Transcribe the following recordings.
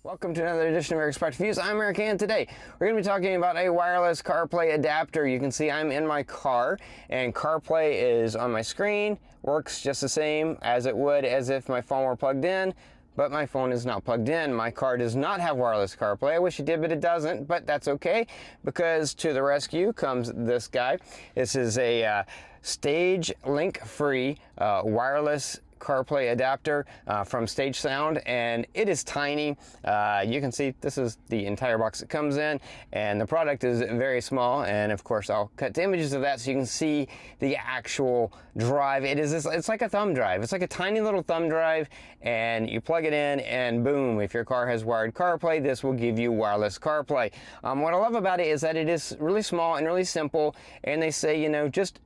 Welcome to another edition of Eric's Product Reviews. I'm Eric, and today we're going to be talking about a wireless CarPlay adapter. You can see I'm in my car, and CarPlay is on my screen. Works just the same as it would as if my phone were plugged in, but my phone is not plugged in. My car does not have wireless CarPlay. I wish it did, but it doesn't, but that's okay, because to the rescue comes this guy. This is a Stage LinkFree Wireless CarPlay adapter from StageSound, and it is tiny. You can see this is the entire box it comes in, and the product is very small, and of course I'll cut to images of that so you can see the actual drive. It's like a thumb drive. It's like a tiny little thumb drive, and you plug it in and boom, if your car has wired CarPlay, this will give you wireless CarPlay. What I love about it is that it is really small and really simple, and they say, you know, just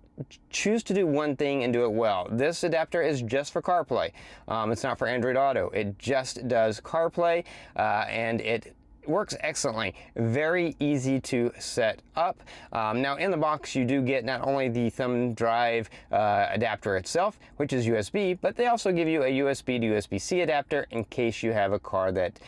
choose to do one thing and do it well. This adapter is just for CarPlay. It's not for Android Auto. It just does CarPlay, and it works excellently. Very easy to set up. Now in the box you do get not only the thumb drive adapter itself, which is USB, but they also give you a USB to USB-C adapter in case you have a car that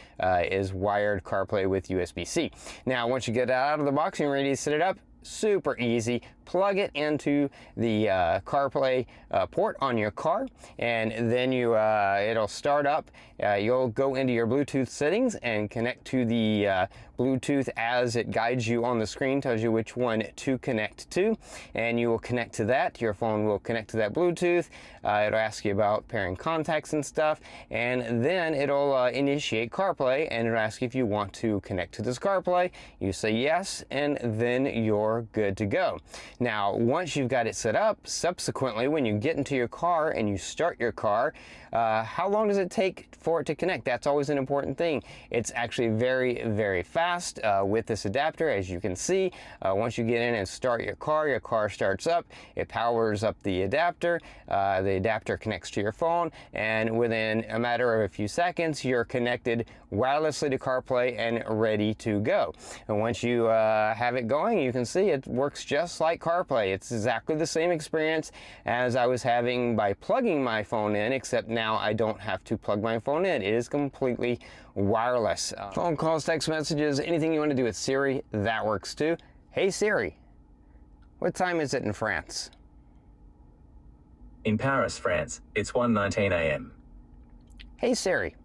is wired CarPlay with USB-C. Now once you get it out of the box and you're ready to set it up, super easy. Plug it into the CarPlay port on your car, and then it'll start up. You'll go into your Bluetooth settings and connect to the Bluetooth as it guides you on the screen, tells you which one to connect to, and you will connect to that. Your phone will connect to that Bluetooth. It'll ask you about pairing contacts and stuff, and then it'll initiate CarPlay, and it'll ask you if you want to connect to this CarPlay. You say yes, and then you're good to go. Now, once you've got it set up, subsequently, when you get into your car and you start your car, how long does it take for it to connect? That's always an important thing. It's actually very, very fast with this adapter, as you can see. Once you get in and start your car starts up, it powers up the adapter connects to your phone, and within a matter of a few seconds, you're connected wirelessly to CarPlay and ready to go. And once you have it going, you can see it works just like CarPlay. It's exactly the same experience as I was having by plugging my phone in, except now I don't have to plug my phone in. It is completely wireless. Phone calls, text messages, anything you want to do with Siri, that works too. Hey Siri, what time is it in France? In Paris, France, it's 1:19 a.m. Hey Siri,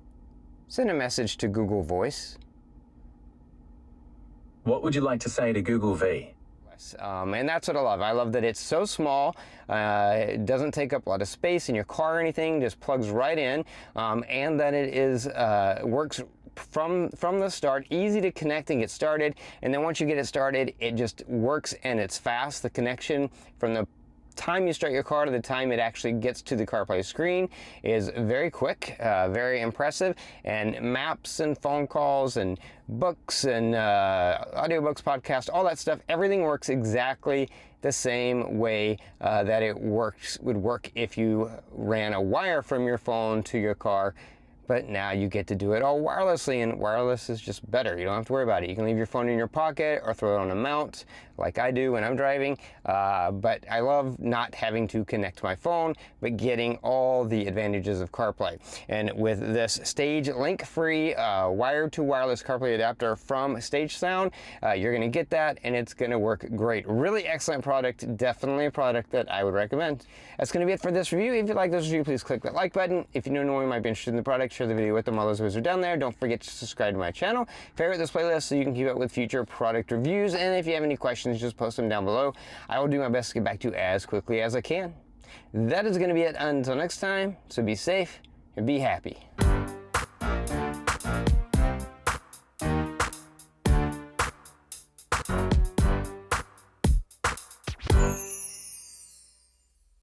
send a message to Google Voice. What would you like to say to Google V? And that's what I love. I love that it's so small, it doesn't take up a lot of space in your car or anything, just plugs right in, and that it is works from the start, easy to connect and get started, and then once you get it started, it just works and it's fast. The connection from the time you start your car to the time it actually gets to the CarPlay screen is very quick, very impressive, and maps and phone calls and books and audiobooks, podcasts, all that stuff, everything works exactly the same way that it would work if you ran a wire from your phone to your car. But now you get to do it all wirelessly, and wireless is just better. You don't have to worry about it. You can leave your phone in your pocket or throw it on a mount like I do when I'm driving. But I love not having to connect my phone, but getting all the advantages of CarPlay. And with this Stage LinkFree wired to wireless CarPlay adapter from StageSound, you're going to get that, and it's going to work great. Really excellent product. Definitely a product that I would recommend. That's going to be it for this review. If you like this review, please click that like button. If you know anyone who might be interested in the product, share the video with them. All those videos are down there. Don't forget to subscribe to my channel. Favorite this playlist so you can keep up with future product reviews. And if you have any questions, just post them down below. I will do my best to get back to you as quickly as I can. That is going to be it until next time. So be safe and be happy.